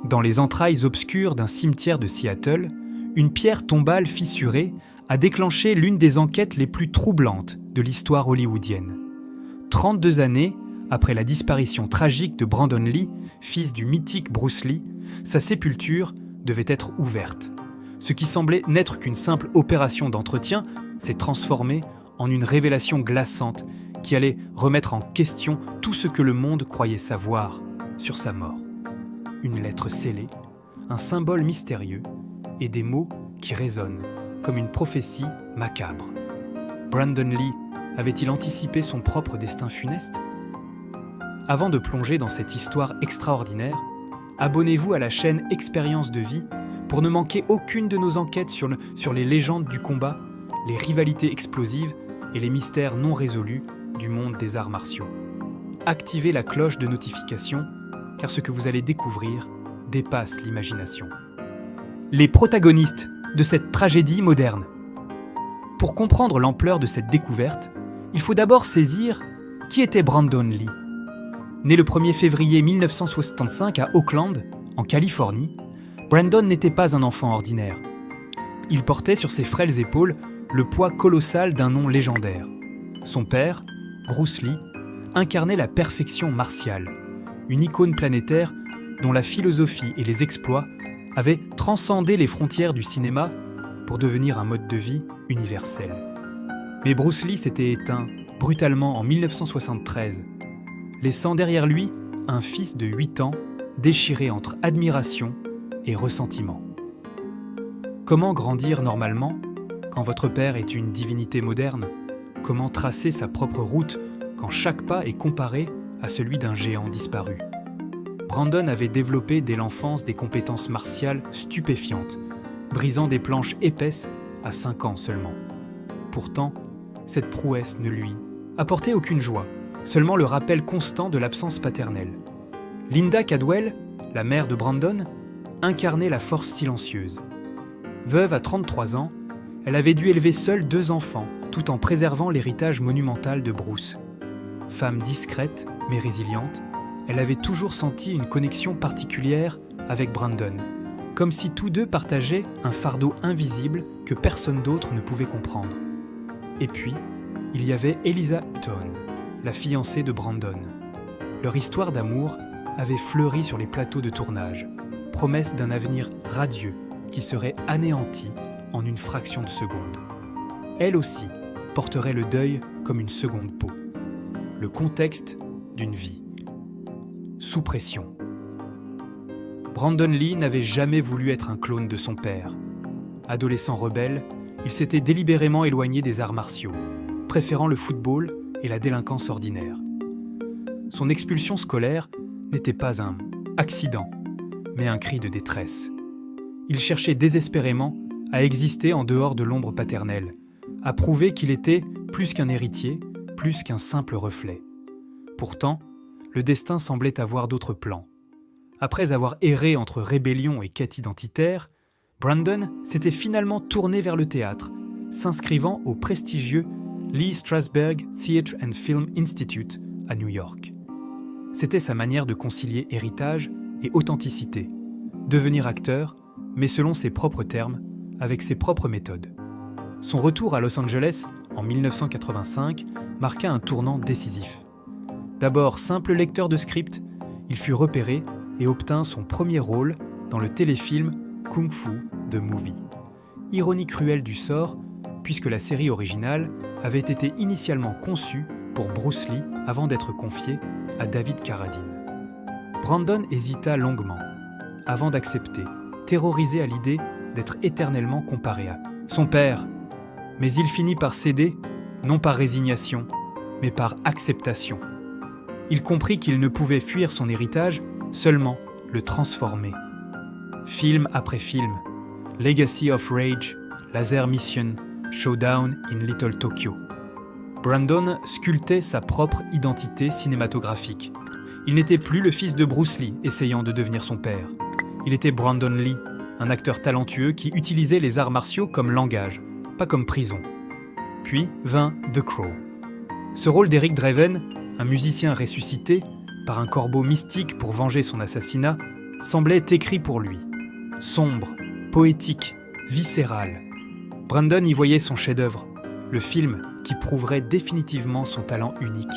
Dans les entrailles obscures d'un cimetière de Seattle, une pierre tombale fissurée a déclenché l'une des enquêtes les plus troublantes de l'histoire hollywoodienne. 32 années après la disparition tragique de Brandon Lee, fils du mythique Bruce Lee, sa sépulture devait être ouverte. Ce qui semblait n'être qu'une simple opération d'entretien s'est transformé en une révélation glaçante qui allait remettre en question tout ce que le monde croyait savoir sur sa mort. Une lettre scellée, un symbole mystérieux et des mots qui résonnent comme une prophétie macabre. Brandon Lee avait-il anticipé son propre destin funeste ? Avant de plonger dans cette histoire extraordinaire, abonnez-vous à la chaîne Expérience de vie pour ne manquer aucune de nos enquêtes sur les légendes du combat, les rivalités explosives et les mystères non résolus du monde des arts martiaux. Activez la cloche de notification, car ce que vous allez découvrir dépasse l'imagination. Les protagonistes de cette tragédie moderne. Pour comprendre l'ampleur de cette découverte, il faut d'abord saisir qui était Brandon Lee. Né le 1er février 1965 à Oakland, en Californie, Brandon n'était pas un enfant ordinaire. Il portait sur ses frêles épaules le poids colossal d'un nom légendaire. Son père, Bruce Lee, incarnait la perfection martiale, une icône planétaire dont la philosophie et les exploits avaient transcendé les frontières du cinéma pour devenir un mode de vie universel. Mais Bruce Lee s'était éteint brutalement en 1973, laissant derrière lui un fils de 8 ans déchiré entre admiration et ressentiment. Comment grandir normalement quand votre père est une divinité moderne ? Comment tracer sa propre route quand chaque pas est comparé à celui d'un géant disparu ? Brandon avait développé dès l'enfance des compétences martiales stupéfiantes, brisant des planches épaisses à 5 ans seulement. Pourtant, cette prouesse ne lui apportait aucune joie, seulement le rappel constant de l'absence paternelle. Linda Cadwell, la mère de Brandon, incarnait la force silencieuse. Veuve à 33 ans, elle avait dû élever seule 2 enfants, tout en préservant l'héritage monumental de Bruce. Femme discrète, mais résiliente, elle avait toujours senti une connexion particulière avec Brandon, comme si tous deux partageaient un fardeau invisible que personne d'autre ne pouvait comprendre. Et puis, il y avait Eliza Hutton, la fiancée de Brandon. Leur histoire d'amour avait fleuri sur les plateaux de tournage, promesse d'un avenir radieux qui serait anéanti en une fraction de seconde. Elle aussi porterait le deuil comme une seconde peau. Le contexte d'une vie. Sous pression. Brandon Lee n'avait jamais voulu être un clone de son père. Adolescent rebelle, il s'était délibérément éloigné des arts martiaux, préférant le football et la délinquance ordinaire. Son expulsion scolaire n'était pas un accident, mais un cri de détresse. Il cherchait désespérément à exister en dehors de l'ombre paternelle, à prouver qu'il était plus qu'un héritier, plus qu'un simple reflet. Pourtant, le destin semblait avoir d'autres plans. Après avoir erré entre rébellion et quête identitaire, Brandon s'était finalement tourné vers le théâtre, s'inscrivant au prestigieux Lee Strasberg Theatre and Film Institute à New York. C'était sa manière de concilier héritage et authenticité, devenir acteur, mais selon ses propres termes, avec ses propres méthodes. Son retour à Los Angeles en 1985 marqua un tournant décisif. D'abord simple lecteur de script, il fut repéré et obtint son premier rôle dans le téléfilm Kung Fu The Movie. Ironie cruelle du sort, puisque la série originale avait été initialement conçue pour Bruce Lee avant d'être confiée à David Carradine. Brandon hésita longuement, avant d'accepter, terrorisé à l'idée d'être éternellement comparé à son père. Mais il finit par céder, non par résignation, mais par acceptation. Il comprit qu'il ne pouvait fuir son héritage, seulement le transformer. Film après film, Legacy of Rage, Laser Mission, Showdown in Little Tokyo. Brandon sculptait sa propre identité cinématographique. Il n'était plus le fils de Bruce Lee essayant de devenir son père. Il était Brandon Lee, un acteur talentueux qui utilisait les arts martiaux comme langage, pas comme prison. Puis vint The Crow. Ce rôle d'Eric Draven, un musicien ressuscité par un corbeau mystique pour venger son assassinat, semblait écrit pour lui. Sombre, poétique, viscéral. Brandon y voyait son chef-d'œuvre, le film qui prouverait définitivement son talent unique.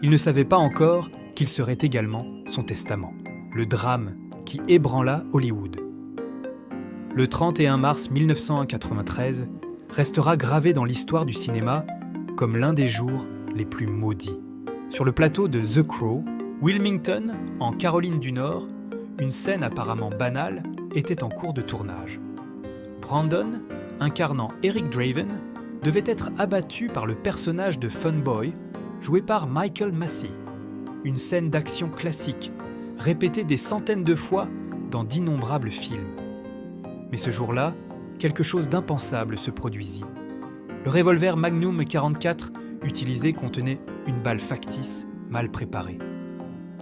Il ne savait pas encore qu'il serait également son testament, le drame qui ébranla Hollywood. Le 31 mars 1993 restera gravé dans l'histoire du cinéma comme l'un des jours les plus maudits. Sur le plateau de The Crow, Wilmington, en Caroline du Nord, une scène apparemment banale était en cours de tournage. Brandon, incarnant Eric Draven, devait être abattu par le personnage de Funboy, joué par Michael Massee. Une scène d'action classique, répétée des centaines de fois dans d'innombrables films. Mais ce jour-là, quelque chose d'impensable se produisit. Le revolver Magnum 44 utilisé contenait une balle factice mal préparée.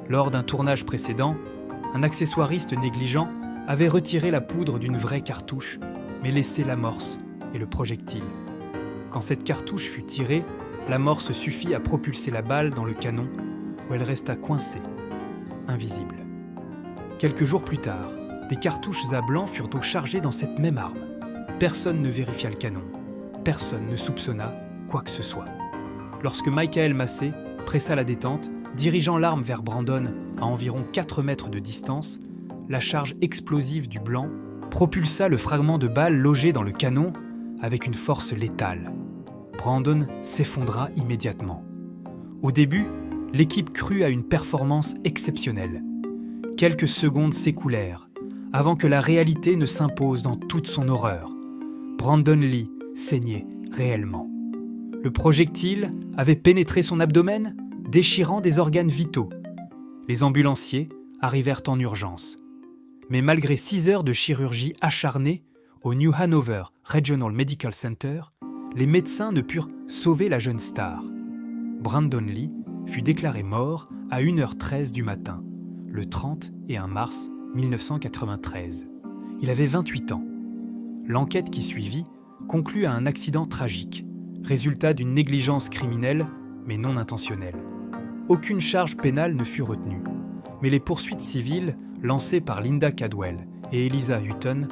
Lors d'un tournage précédent, un accessoiriste négligent avait retiré la poudre d'une vraie cartouche, mais laissé l'amorce et le projectile. Quand cette cartouche fut tirée, l'amorce suffit à propulser la balle dans le canon, où elle resta coincée, invisible. Quelques jours plus tard, des cartouches à blanc furent donc chargées dans cette même arme. Personne ne vérifia le canon. Personne ne soupçonna quoi que ce soit. Lorsque Michael Massee pressa la détente, dirigeant l'arme vers Brandon à environ 4 mètres de distance, la charge explosive du blanc propulsa le fragment de balle logé dans le canon avec une force létale. Brandon s'effondra immédiatement. Au début, l'équipe crut à une performance exceptionnelle. Quelques secondes s'écoulèrent avant que la réalité ne s'impose dans toute son horreur. Brandon Lee saignait réellement. Le projectile avait pénétré son abdomen, déchirant des organes vitaux. Les ambulanciers arrivèrent en urgence. Mais malgré 6 heures de chirurgie acharnée au New Hanover Regional Medical Center, les médecins ne purent sauver la jeune star. Brandon Lee fut déclaré mort à 1h13 du matin, le 31 mars 1993. Il avait 28 ans. L'enquête qui suivit conclut à un accident tragique, résultat d'une négligence criminelle mais non intentionnelle. Aucune charge pénale ne fut retenue, mais les poursuites civiles lancées par Linda Cadwell et Eliza Hutton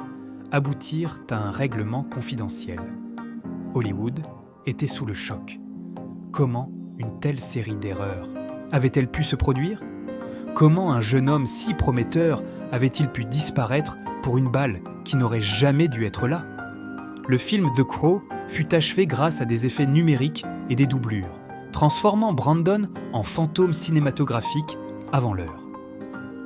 aboutirent à un règlement confidentiel. Hollywood était sous le choc. Comment une telle série d'erreurs avait-elle pu se produire ? Comment un jeune homme si prometteur avait-il pu disparaître pour une balle qui n'aurait jamais dû être là ? Le film The Crow fut achevé grâce à des effets numériques et des doublures, transformant Brandon en fantôme cinématographique avant l'heure.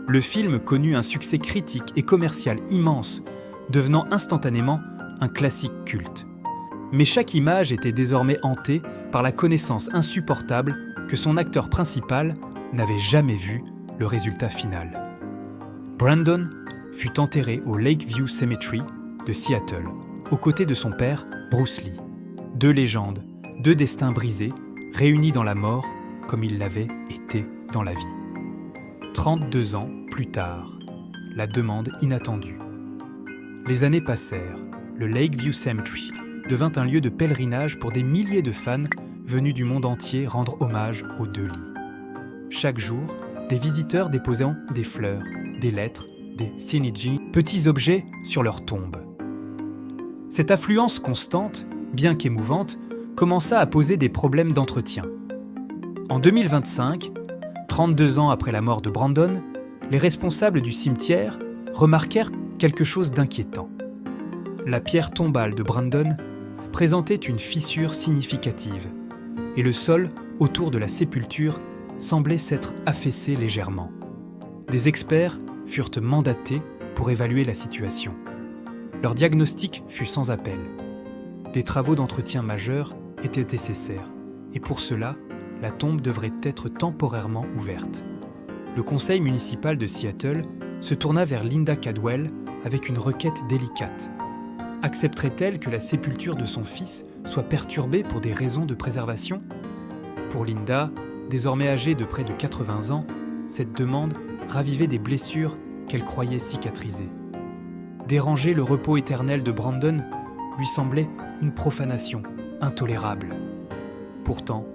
Le film connut un succès critique et commercial immense, devenant instantanément un classique culte. Mais chaque image était désormais hantée par la connaissance insupportable que son acteur principal n'avait jamais vu le résultat final. Brandon fut enterré au Lakeview Cemetery de Seattle, aux côtés de son père, Bruce Lee. 2 légendes, 2 destins brisés, réunis dans la mort comme ils l'avaient été dans la vie. 32 ans plus tard, la demande inattendue. Les années passèrent, le Lakeview Cemetery devint un lieu de pèlerinage pour des milliers de fans venus du monde entier rendre hommage aux 2 Lee. Chaque jour, des visiteurs déposaient des fleurs, des lettres, des siniji, petits objets sur leur tombe. Cette affluence constante, bien qu'émouvante, commença à poser des problèmes d'entretien. En 2025, 32 ans après la mort de Brandon, les responsables du cimetière remarquèrent quelque chose d'inquiétant. La pierre tombale de Brandon présentait une fissure significative, et le sol autour de la sépulture semblait s'être affaissé légèrement. Des experts furent mandatés pour évaluer la situation. Leur diagnostic fut sans appel. Des travaux d'entretien majeurs étaient nécessaires, et pour cela, la tombe devrait être temporairement ouverte. Le conseil municipal de Seattle se tourna vers Linda Cadwell avec une requête délicate. Accepterait-elle que la sépulture de son fils soit perturbée pour des raisons de préservation ? Pour Linda, désormais âgée de près de 80 ans, cette demande ravivait des blessures qu'elle croyait cicatriser. Déranger le repos éternel de Brandon lui semblait une profanation intolérable. Pourtant,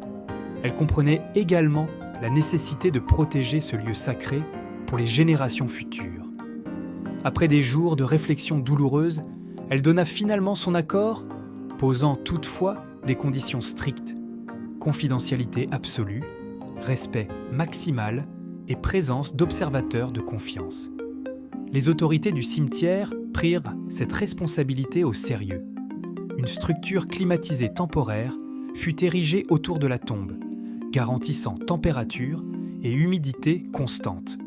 elle comprenait également la nécessité de protéger ce lieu sacré pour les générations futures. Après des jours de réflexion douloureuse, elle donna finalement son accord, posant toutefois des conditions strictes: confidentialité absolue, respect maximal et présence d'observateurs de confiance. Les autorités du cimetière prirent cette responsabilité au sérieux. Une structure climatisée temporaire fut érigée autour de la tombe, garantissant température et humidité constante.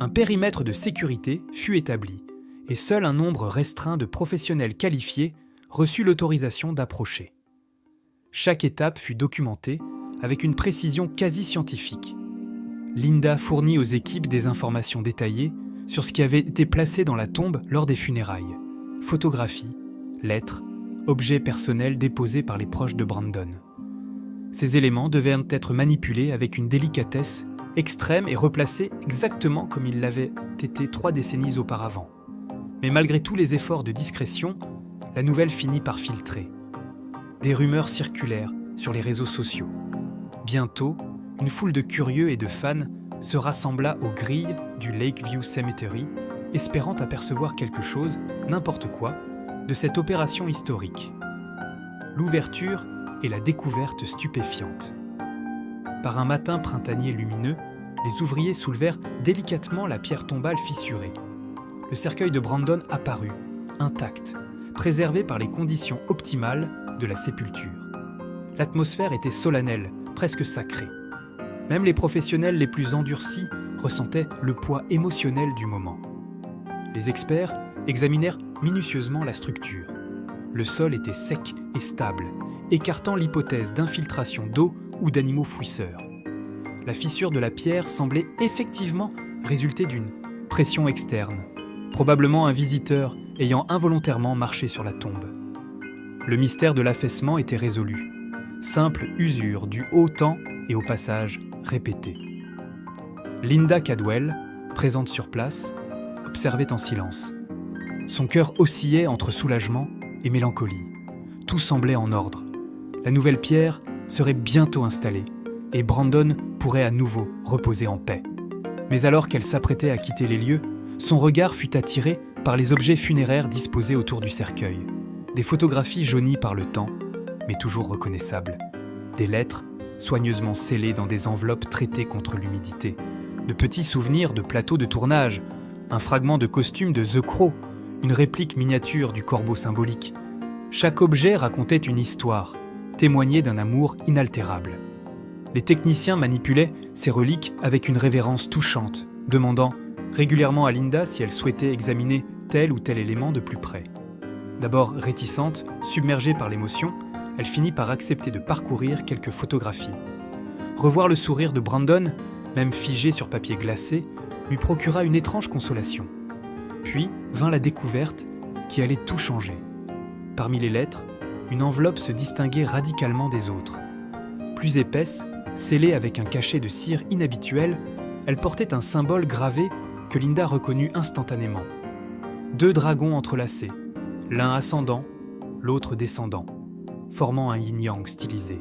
Un périmètre de sécurité fut établi et seul un nombre restreint de professionnels qualifiés reçut l'autorisation d'approcher. Chaque étape fut documentée avec une précision quasi scientifique. Linda fournit aux équipes des informations détaillées sur ce qui avait été placé dans la tombe lors des funérailles: photographies, lettres, objets personnels déposés par les proches de Brandon. Ces éléments devaient être manipulés avec une délicatesse extrême et replacés exactement comme ils l'avaient été 3 décennies auparavant. Mais malgré tous les efforts de discrétion, la nouvelle finit par filtrer. Des rumeurs circulèrent sur les réseaux sociaux. Bientôt, une foule de curieux et de fans se rassembla aux grilles du Lakeview Cemetery, espérant apercevoir quelque chose, n'importe quoi, de cette opération historique. L'ouverture et la découverte stupéfiante. Par un matin printanier lumineux, les ouvriers soulevèrent délicatement la pierre tombale fissurée. Le cercueil de Brandon apparut, intact, préservé par les conditions optimales de la sépulture. L'atmosphère était solennelle, presque sacrée. Même les professionnels les plus endurcis ressentaient le poids émotionnel du moment. Les experts examinèrent minutieusement la structure. Le sol était sec et stable, écartant l'hypothèse d'infiltration d'eau ou d'animaux fouisseurs. La fissure de la pierre semblait effectivement résulter d'une pression externe, probablement un visiteur ayant involontairement marché sur la tombe. Le mystère de l'affaissement était résolu. Simple usure due au temps et au passage répété. Linda Cadwell, présente sur place, observait en silence. Son cœur oscillait entre soulagement et mélancolie. Tout semblait en ordre. La nouvelle pierre serait bientôt installée et Brandon pourrait à nouveau reposer en paix. Mais alors qu'elle s'apprêtait à quitter les lieux, son regard fut attiré par les objets funéraires disposés autour du cercueil. Des photographies jaunies par le temps, mais toujours reconnaissables. Des lettres soigneusement scellées dans des enveloppes traitées contre l'humidité. De petits souvenirs de plateaux de tournage, un fragment de costume de The Crow, une réplique miniature du corbeau symbolique. Chaque objet racontait une histoire, témoignait d'un amour inaltérable. Les techniciens manipulaient ces reliques avec une révérence touchante, demandant régulièrement à Linda si elle souhaitait examiner tel ou tel élément de plus près. D'abord réticente, submergée par l'émotion, elle finit par accepter de parcourir quelques photographies. Revoir le sourire de Brandon, même figé sur papier glacé, lui procura une étrange consolation. Puis vint la découverte qui allait tout changer. Parmi les lettres, une enveloppe se distinguait radicalement des autres. Plus épaisse, scellée avec un cachet de cire inhabituel, elle portait un symbole gravé que Linda reconnut instantanément. 2 dragons entrelacés, l'un ascendant, l'autre descendant, formant un yin-yang stylisé.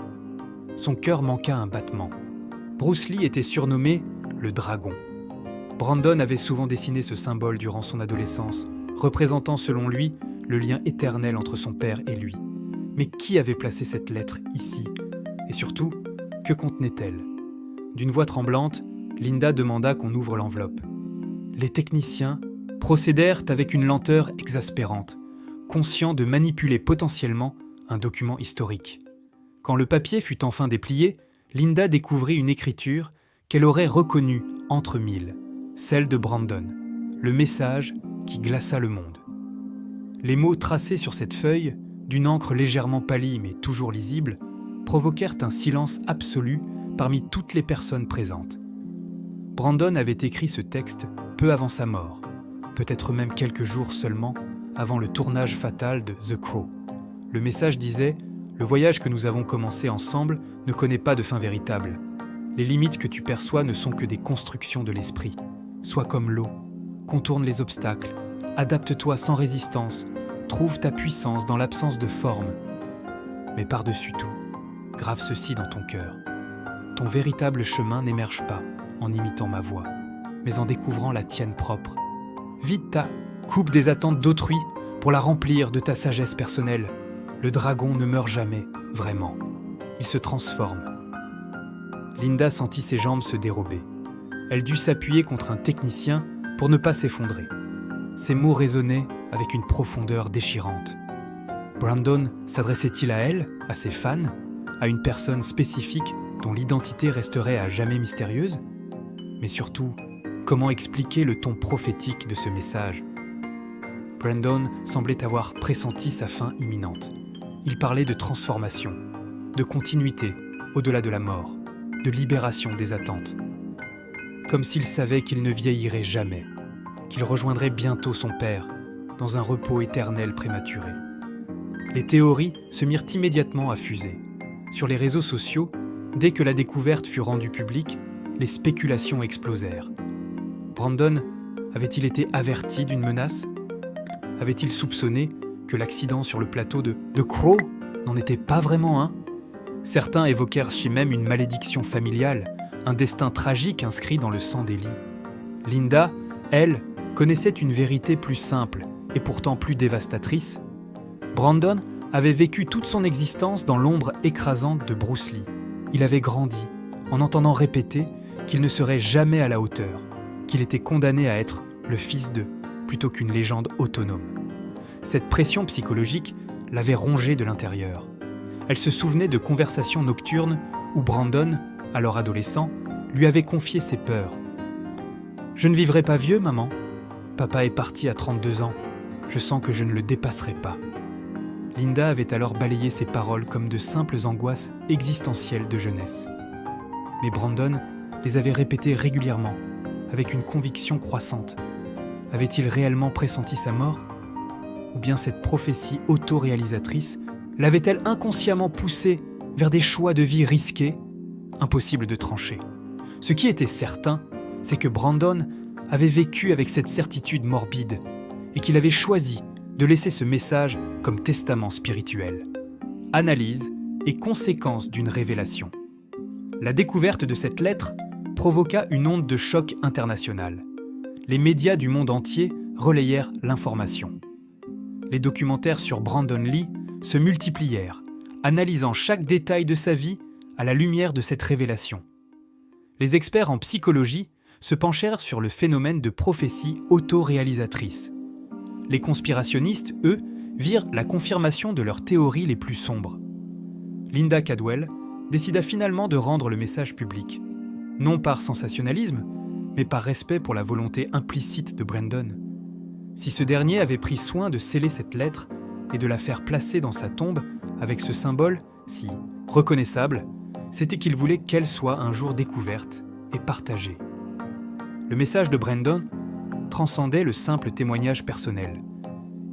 Son cœur manqua un battement. Bruce Lee était surnommé le dragon. Brandon avait souvent dessiné ce symbole durant son adolescence, représentant selon lui le lien éternel entre son père et lui. Mais qui avait placé cette lettre ici? Et surtout, que contenait-elle? D'une voix tremblante, Linda demanda qu'on ouvre l'enveloppe. Les techniciens procédèrent avec une lenteur exaspérante, conscients de manipuler potentiellement un document historique. Quand le papier fut enfin déplié, Linda découvrit une écriture qu'elle aurait reconnue entre mille, celle de Brandon, le message qui glaça le monde. Les mots tracés sur cette feuille, d'une encre légèrement pâlie mais toujours lisible, provoquèrent un silence absolu parmi toutes les personnes présentes. Brandon avait écrit ce texte peu avant sa mort, peut-être même quelques jours seulement avant le tournage fatal de The Crow. Le message disait « Le voyage que nous avons commencé ensemble ne connaît pas de fin véritable. Les limites que tu perçois ne sont que des constructions de l'esprit. Sois comme l'eau, contourne les obstacles, adapte-toi sans résistance, trouve ta puissance dans l'absence de forme. Mais par-dessus tout, grave ceci dans ton cœur. Ton véritable chemin n'émerge pas en imitant ma voix, mais en découvrant la tienne propre. Vide ta Coupe des attentes d'autrui pour la remplir de ta sagesse personnelle. Le dragon ne meurt jamais, vraiment. Il se transforme. Linda sentit ses jambes se dérober. Elle dut s'appuyer contre un technicien pour ne pas s'effondrer. Ses mots résonnaient avec une profondeur déchirante. Brandon s'adressait-il à elle, à ses fans, à une personne spécifique dont l'identité resterait à jamais mystérieuse? Mais surtout, comment expliquer le ton prophétique de ce message? Brandon semblait avoir pressenti sa fin imminente. Il parlait de transformation, de continuité au-delà de la mort, de libération des attentes. Comme s'il savait qu'il ne vieillirait jamais, qu'il rejoindrait bientôt son père, dans un repos éternel prématuré. Les théories se mirent immédiatement à fuser. Sur les réseaux sociaux, dès que la découverte fut rendue publique, les spéculations explosèrent. Brandon avait-il été averti d'une menace? Avait-il soupçonné que l'accident sur le plateau de The Crow n'en était pas vraiment un? Certains évoquèrent chez même une malédiction familiale, un destin tragique inscrit dans le sang d'Ellie. Linda, elle, connaissait une vérité plus simple et pourtant plus dévastatrice. Brandon avait vécu toute son existence dans l'ombre écrasante de Bruce Lee. Il avait grandi en entendant répéter qu'il ne serait jamais à la hauteur, qu'il était condamné à être le fils d'eux, plutôt qu'une légende autonome. Cette pression psychologique l'avait rongé de l'intérieur. Elle se souvenait de conversations nocturnes où Brandon, alors adolescent, lui avait confié ses peurs. « Je ne vivrai pas vieux, maman. Papa est parti à 32 ans. Je sens que je ne le dépasserai pas. » Linda avait alors balayé ces paroles comme de simples angoisses existentielles de jeunesse. Mais Brandon les avait répétées régulièrement, avec une conviction croissante. Avait-il réellement pressenti sa mort? Ou bien cette prophétie autoréalisatrice l'avait-elle inconsciemment poussé vers des choix de vie risqués? Impossible de trancher. Ce qui était certain, c'est que Brandon avait vécu avec cette certitude morbide et qu'il avait choisi de laisser ce message comme testament spirituel. Analyse et conséquence d'une révélation. La découverte de cette lettre provoqua une onde de choc international. Les médias du monde entier relayèrent l'information. Les documentaires sur Brandon Lee se multiplièrent, analysant chaque détail de sa vie à la lumière de cette révélation. Les experts en psychologie se penchèrent sur le phénomène de prophétie autoréalisatrice. Les conspirationnistes, eux, virent la confirmation de leurs théories les plus sombres. Linda Cadwell décida finalement de rendre le message public, non par sensationnalisme, mais par respect pour la volonté implicite de Brandon. Si ce dernier avait pris soin de sceller cette lettre et de la faire placer dans sa tombe avec ce symbole si reconnaissable, c'était qu'il voulait qu'elle soit un jour découverte et partagée. Le message de Brandon transcendait le simple témoignage personnel.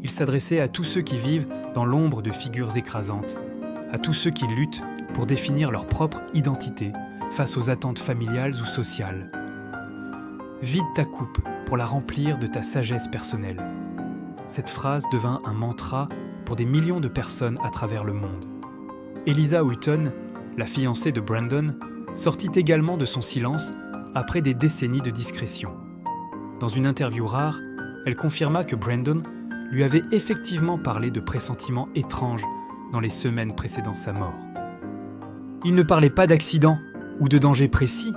Il s'adressait à tous ceux qui vivent dans l'ombre de figures écrasantes, à tous ceux qui luttent pour définir leur propre identité face aux attentes familiales ou sociales. Vide ta coupe pour la remplir de ta sagesse personnelle. Cette phrase devint un mantra pour des millions de personnes à travers le monde. Eliza Hutton, la fiancée de Brandon, sortit également de son silence après des décennies de discrétion. Dans une interview rare, elle confirma que Brandon lui avait effectivement parlé de pressentiments étranges dans les semaines précédant sa mort. « Il ne parlait pas d'accident ou de danger précis,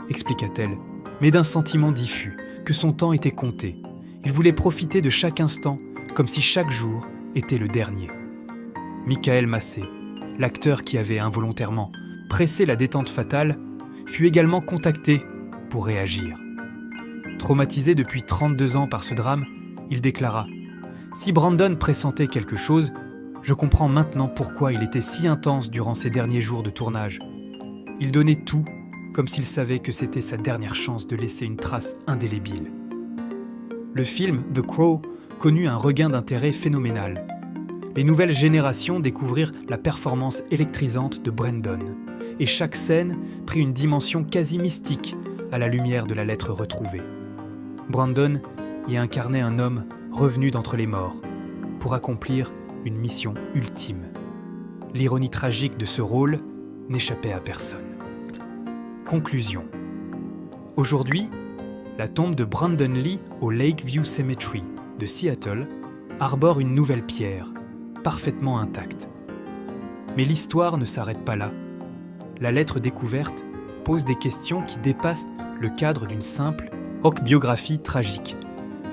expliqua-t-elle, mais d'un sentiment diffus, que son temps était compté. Il voulait profiter de chaque instant, comme si chaque jour était le dernier. » Michael Massé, l'acteur qui avait involontairement pressé la détente fatale, fut également contacté pour réagir. Traumatisé depuis 32 ans par ce drame, il déclara « Si Brandon pressentait quelque chose, je comprends maintenant pourquoi il était si intense durant ces derniers jours de tournage. Il donnait tout, comme s'il savait que c'était sa dernière chance de laisser une trace indélébile. » Le film The Crow connut un regain d'intérêt phénoménal. Les nouvelles générations découvrirent la performance électrisante de Brandon, et chaque scène prit une dimension quasi mystique à la lumière de la lettre retrouvée. Brandon y incarnait un homme revenu d'entre les morts pour accomplir une mission ultime. L'ironie tragique de ce rôle n'échappait à personne. Conclusion. Aujourd'hui, la tombe de Brandon Lee au Lakeview Cemetery de Seattle, arbore une nouvelle pierre, parfaitement intacte. Mais l'histoire ne s'arrête pas là. La lettre découverte pose des questions qui dépassent le cadre d'une simple biographie tragique.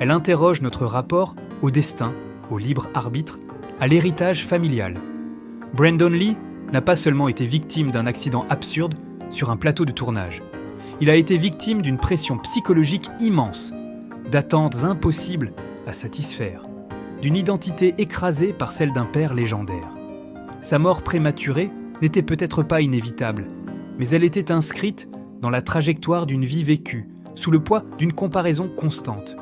Elle interroge notre rapport au destin, au libre arbitre, à l'héritage familial. Brandon Lee n'a pas seulement été victime d'un accident absurde sur un plateau de tournage. Il a été victime d'une pression psychologique immense, d'attentes impossibles à satisfaire, d'une identité écrasée par celle d'un père légendaire. Sa mort prématurée n'était peut-être pas inévitable, mais elle était inscrite dans la trajectoire d'une vie vécue, sous le poids d'une comparaison constante.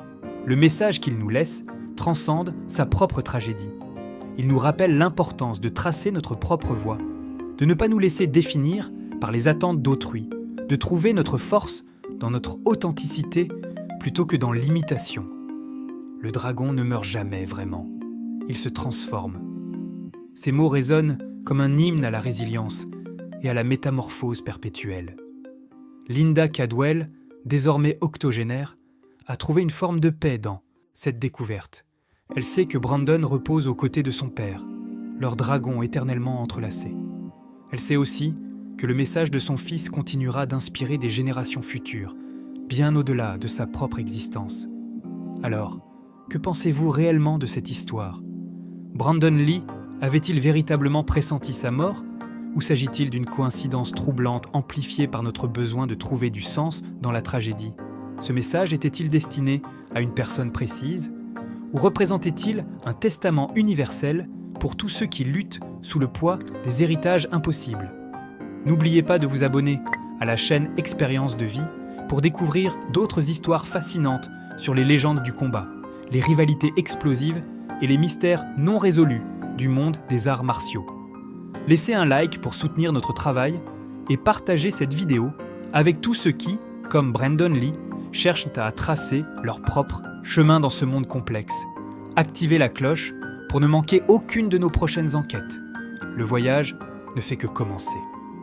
Le message qu'il nous laisse transcende sa propre tragédie. Il nous rappelle l'importance de tracer notre propre voie, de ne pas nous laisser définir par les attentes d'autrui, de trouver notre force dans notre authenticité plutôt que dans l'imitation. Le dragon ne meurt jamais vraiment, il se transforme. Ces mots résonnent comme un hymne à la résilience et à la métamorphose perpétuelle. Linda Cadwell, désormais octogénaire, a trouvé une forme de paix dans cette découverte. Elle sait que Brandon repose aux côtés de son père, leur dragon éternellement entrelacé. Elle sait aussi que le message de son fils continuera d'inspirer des générations futures, bien au-delà de sa propre existence. Alors, que pensez-vous réellement de cette histoire ? Brandon Lee avait-il véritablement pressenti sa mort ? Ou s'agit-il d'une coïncidence troublante amplifiée par notre besoin de trouver du sens dans la tragédie ? Ce message était-il destiné à une personne précise ? Ou représentait-il un testament universel pour tous ceux qui luttent sous le poids des héritages impossibles ? N'oubliez pas de vous abonner à la chaîne Expérience de vie pour découvrir d'autres histoires fascinantes sur les légendes du combat, les rivalités explosives et les mystères non résolus du monde des arts martiaux. Laissez un like pour soutenir notre travail et partagez cette vidéo avec tous ceux qui, comme Brandon Lee, cherchent à tracer leur propre chemin dans ce monde complexe. Activez la cloche pour ne manquer aucune de nos prochaines enquêtes. Le voyage ne fait que commencer.